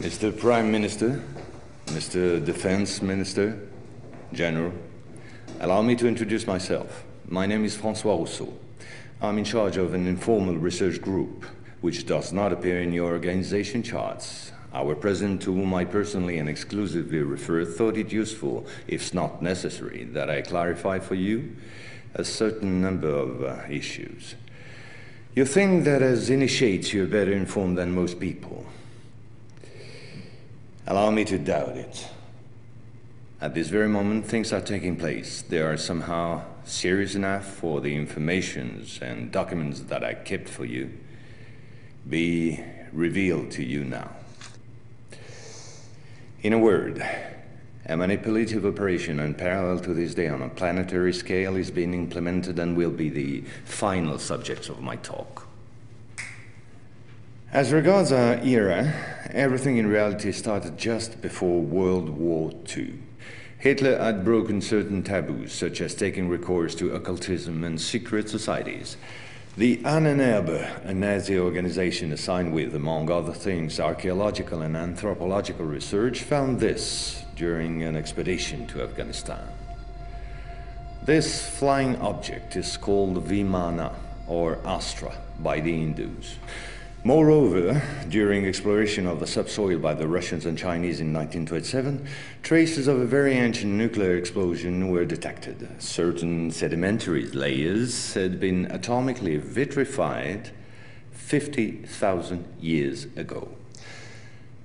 Mr. Prime Minister, Mr. Defense Minister, General, allow me to introduce myself. My name is François Rousseau. I'm in charge of an informal research group, which does not appear in your organization charts. Our president, to whom I personally and exclusively refer, thought it useful, if not necessary, that I clarify for you a certain number of issues. You think that as initiates you're better informed than most people. Allow me to doubt it. At this very moment, things are taking place. They are somehow serious enough for the informations and documents that I kept for you be revealed to you now. In a word, a manipulative operation unparalleled to this day on a planetary scale is being implemented and will be the final subject of my talk. As regards our era, everything in reality started just before World War II. Hitler had broken certain taboos, such as taking recourse to occultism and secret societies. The Ahnenerbe, a Nazi organization assigned with, among other things, archaeological and anthropological research, found this during an expedition to Afghanistan. This flying object is called Vimana, or Astra, by the Hindus. Moreover, during exploration of the subsoil by the Russians and Chinese in 1927, traces of a very ancient nuclear explosion were detected. Certain sedimentary layers had been atomically vitrified 50,000 years ago.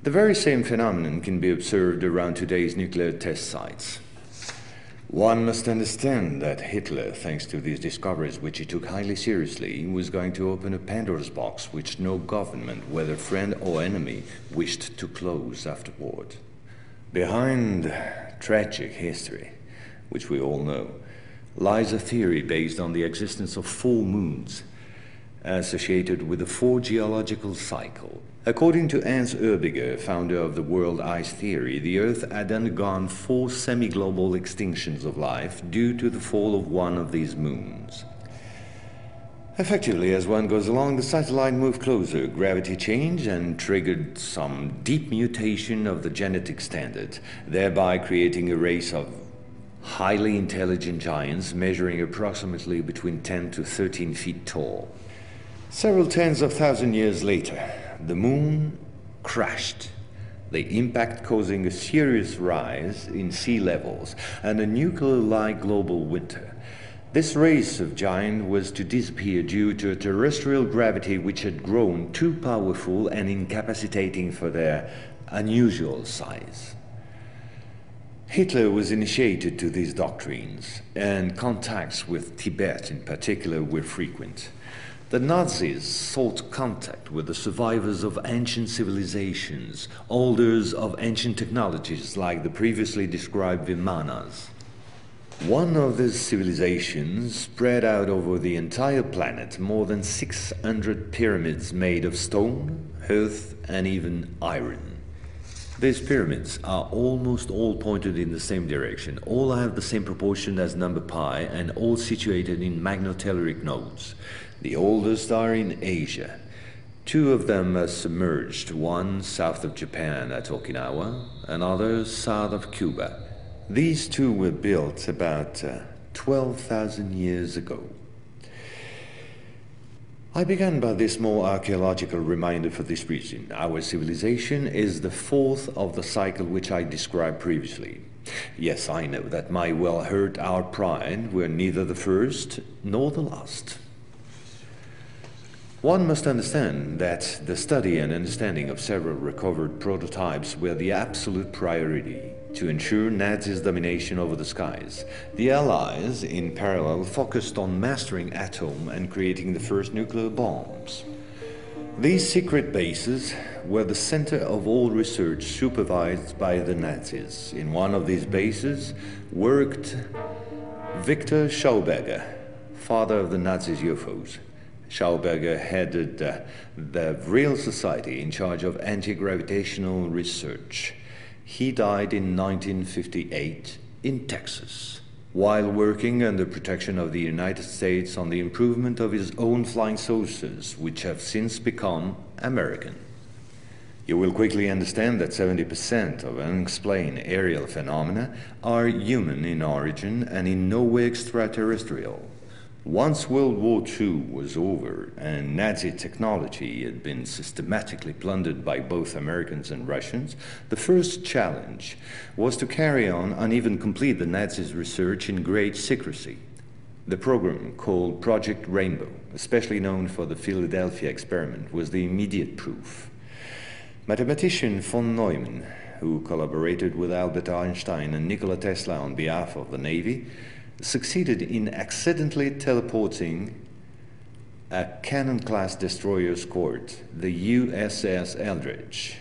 The very same phenomenon can be observed around today's nuclear test sites. One must understand that Hitler, thanks to these discoveries, which he took highly seriously, was going to open a Pandora's box which no government, whether friend or enemy, wished to close afterward. Behind tragic history, which we all know, lies a theory based on the existence of full moons associated with the four geological cycle. According to Hans Erbiger, founder of the world ice theory, the Earth had undergone 4 semi-global extinctions of life due to the fall of one of these moons. Effectively, as one goes along, the satellite moved closer, gravity changed and triggered some deep mutation of the genetic standard, thereby creating a race of highly intelligent giants measuring approximately between 10 to 13 feet tall. Several tens of thousands years later, the moon crashed, the impact causing a serious rise in sea levels and a nuclear-like global winter. This race of giants was to disappear due to a terrestrial gravity which had grown too powerful and incapacitating for their unusual size. Hitler was initiated to these doctrines, and contacts with Tibet in particular were frequent. The Nazis sought contact with the survivors of ancient civilizations, holders of ancient technologies like the previously described Vimanas. One of these civilizations spread out over the entire planet more than 600 pyramids made of stone, earth, and even iron. These pyramids are almost all pointed in the same direction, all have the same proportion as number pi, and all situated in magnetotelluric nodes. The oldest are in Asia. 2 of them are submerged, one south of Japan at Okinawa, another south of Cuba. These 2 were built about 12,000 years ago. I began by this more archaeological reminder for this reason. Our civilization is the 4th of the cycle which I described previously. Yes, I know that might well hurt our pride. We're neither the first nor the last. One must understand that the study and understanding of several recovered prototypes were the absolute priority to ensure Nazis' domination over the skies. The Allies, in parallel, focused on mastering atom and creating the first nuclear bombs. These secret bases were the center of all research supervised by the Nazis. In one of these bases worked Victor Schauberger, father of the Nazis' UFOs. Schauberger headed the Real Society in charge of anti-gravitational research. He died in 1958 in Texas, while working under protection of the United States on the improvement of his own flying saucers, which have since become American. You will quickly understand that 70% of unexplained aerial phenomena are human in origin and in no way extraterrestrial. Once World War II was over and Nazi technology had been systematically plundered by both Americans and Russians, the first challenge was to carry on and even complete the Nazis' research in great secrecy. The program, called Project Rainbow, especially known for the Philadelphia experiment, was the immediate proof. Mathematician von Neumann, who collaborated with Albert Einstein and Nikola Tesla on behalf of the Navy, succeeded in accidentally teleporting a Cannon-class destroyer escort, the USS Eldridge.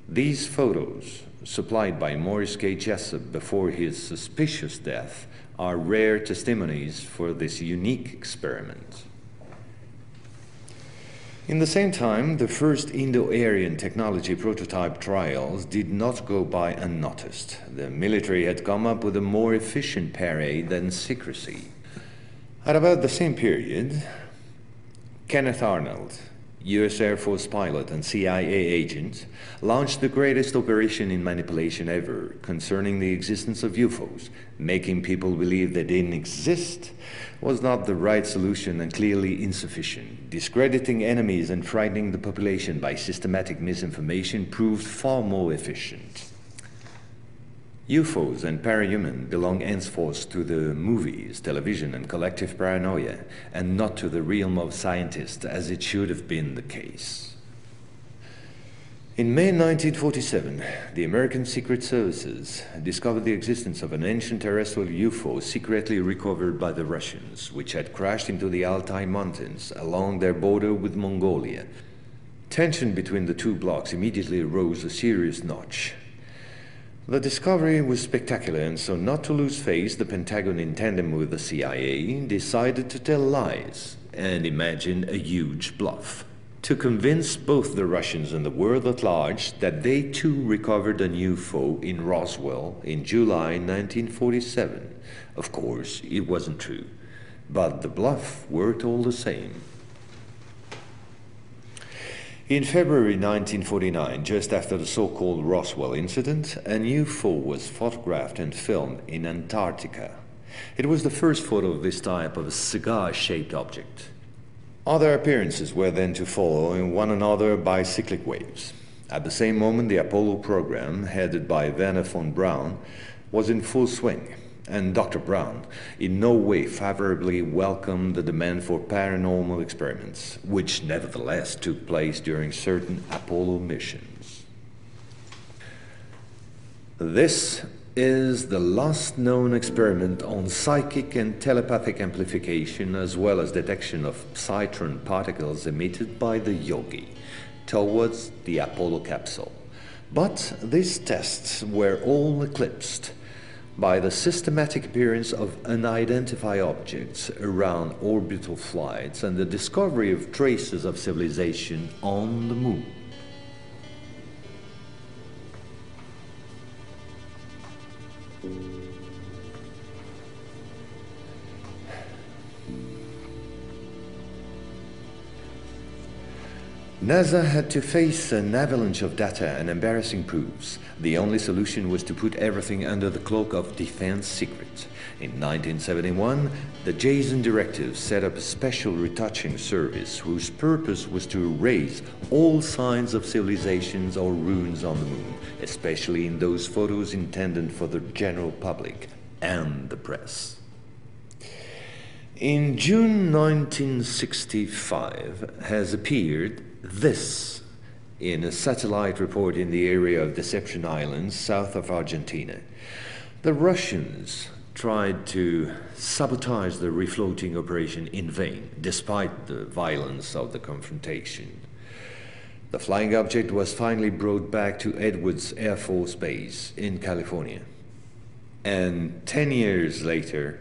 These photos, supplied by Morris K. Jessup before his suspicious death, are rare testimonies for this unique experiment. In the same time, the first Indo-Aryan technology prototype trials did not go by unnoticed. The military had come up with a more efficient parade than secrecy. At about the same period, Kenneth Arnold, US Air Force pilot and CIA agent, launched the greatest operation in manipulation ever concerning the existence of UFOs. Making people believe they didn't exist was not the right solution and clearly insufficient. Discrediting enemies and frightening the population by systematic misinformation proved far more efficient. UFOs and parahuman belong henceforth to the movies, television, and collective paranoia, and not to the realm of scientists, as it should have been the case. In May 1947, the American Secret Services discovered the existence of an ancient terrestrial UFO secretly recovered by the Russians, which had crashed into the Altai Mountains along their border with Mongolia. Tension between the two blocs immediately rose a serious notch. The discovery was spectacular, and so not to lose face, the Pentagon, in tandem with the CIA, decided to tell lies and imagine a huge bluff to convince both the Russians and the world at large that they too recovered a UFO in Roswell in July 1947. Of course, it wasn't true, but the bluff worked all the same. In February 1949, just after the so-called Roswell incident, an UFO was photographed and filmed in Antarctica. It was the first photo of this type of a cigar-shaped object. Other appearances were then to follow in one another by cyclic waves. At the same moment, the Apollo program, headed by Werner von Braun, was in full swing, and Dr. Braun in no way favorably welcomed the demand for paranormal experiments, which nevertheless took place during certain Apollo missions. This is the last known experiment on psychic and telepathic amplification, as well as detection of positron particles emitted by the Yogi towards the Apollo capsule. But these tests were all eclipsed by the systematic appearance of unidentified objects around orbital flights and the discovery of traces of civilization on the moon. NASA had to face an avalanche of data and embarrassing proofs. The only solution was to put everything under the cloak of defense secret. In 1971, the Jason Directive set up a special retouching service whose purpose was to erase all signs of civilizations or ruins on the moon, especially in those photos intended for the general public and the press. In June 1965 has appeared this in a satellite report in the area of Deception Islands, south of Argentina. The Russians tried to sabotage the refloating operation in vain, despite the violence of the confrontation. The flying object was finally brought back to Edwards Air Force Base in California. And 10 years later,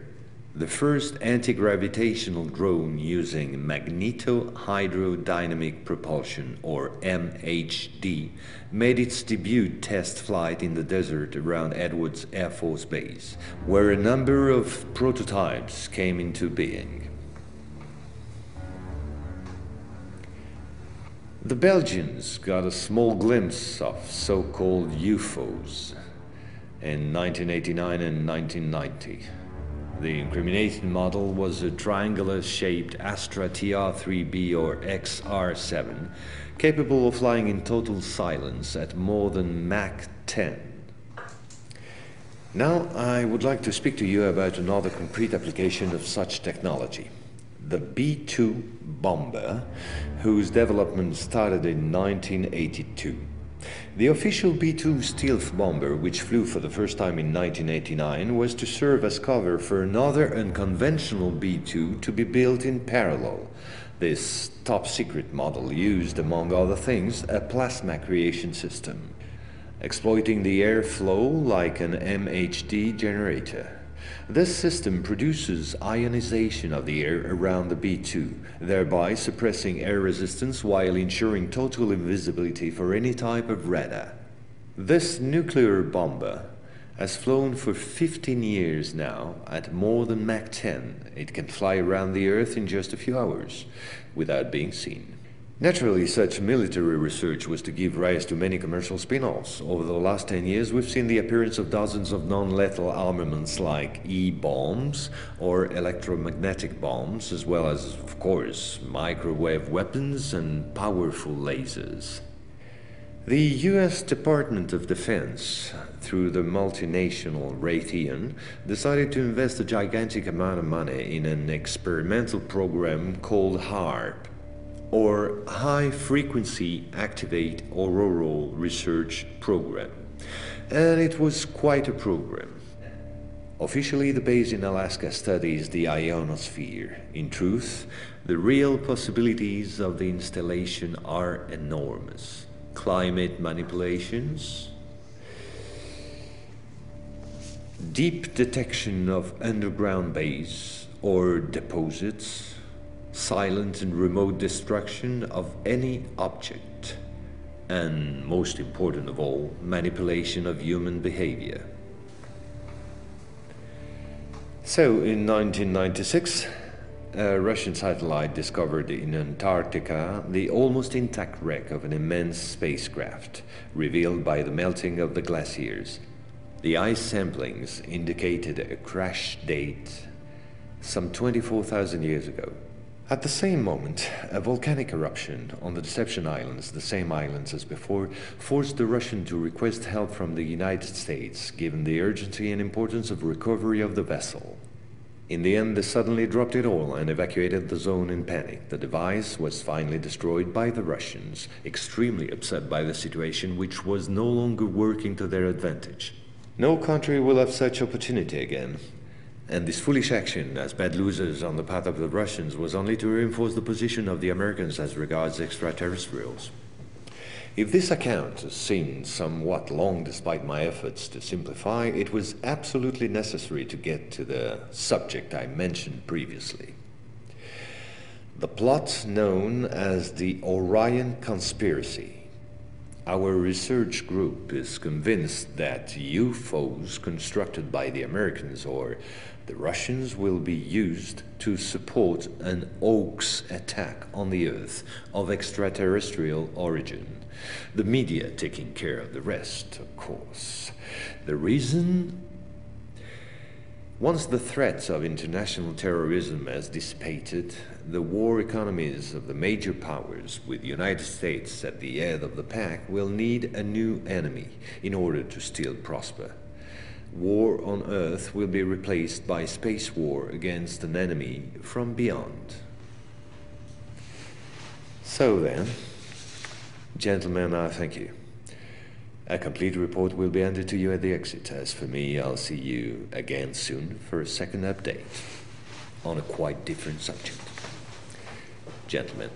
the first anti-gravitational drone using magneto-hydrodynamic propulsion, or MHD, made its debut test flight in the desert around Edwards Air Force Base, where a number of prototypes came into being. The Belgians got a small glimpse of so-called UFOs in 1989 and 1990. The incriminating model was a triangular-shaped Astra TR-3B or XR-7, capable of flying in total silence at more than Mach 10. Now I would like to speak to you about another concrete application of such technology. The B-2 bomber, whose development started in 1982. The official B-2 stealth bomber, which flew for the first time in 1989, was to serve as cover for another unconventional B-2 to be built in parallel. This top-secret model used, among other things, a plasma creation system, exploiting the airflow like an MHD generator. This system produces ionization of the air around the B-2, thereby suppressing air resistance while ensuring total invisibility for any type of radar. This nuclear bomber has flown for 15 years now at more than Mach 10. It can fly around the Earth in just a few hours without being seen. Naturally, such military research was to give rise to many commercial spin-offs. Over the last 10 years, we've seen the appearance of dozens of non-lethal armaments like E-bombs or electromagnetic bombs, as well as, of course, microwave weapons and powerful lasers. The US Department of Defense, through the multinational Raytheon, decided to invest a gigantic amount of money in an experimental program called HAARP, or High Frequency Activate Auroral Research Program. And it was quite a program. Officially, the base in Alaska studies the ionosphere. In truth, the real possibilities of the installation are enormous. Climate manipulations, deep detection of underground base or deposits, silent and remote destruction of any object, and most important of all, manipulation of human behavior. So in 1996, a Russian satellite discovered in Antarctica the almost intact wreck of an immense spacecraft, revealed by the melting of the glaciers. The ice samplings indicated a crash date some 24,000 years ago. At the same moment, a volcanic eruption on the Deception Islands, the same islands as before, forced the Russian to request help from the United States, given the urgency and importance of recovery of the vessel. In the end, they suddenly dropped it all and evacuated the zone in panic. The device was finally destroyed by the Russians, extremely upset by the situation, which was no longer working to their advantage. No country will have such opportunity again. And this foolish action, as bad losers on the part of the Russians, was only to reinforce the position of the Americans as regards extraterrestrials. If this account seemed somewhat long despite my efforts to simplify, it was absolutely necessary to get to the subject I mentioned previously. The plot known as the Orion conspiracy. Our research group is convinced that UFOs constructed by the Americans or the Russians will be used to support an hoax attack on the Earth of extraterrestrial origin. The media taking care of the rest, of course. The reason? Once the threat of international terrorism has dissipated, the war economies of the major powers, with the United States at the head of the pack, will need a new enemy in order to still prosper. War on Earth will be replaced by space war against an enemy from beyond. So then, gentlemen, I thank you. A complete report will be handed to you at the exit. As for me, I'll see you again soon for a second update on a quite different subject. Gentlemen.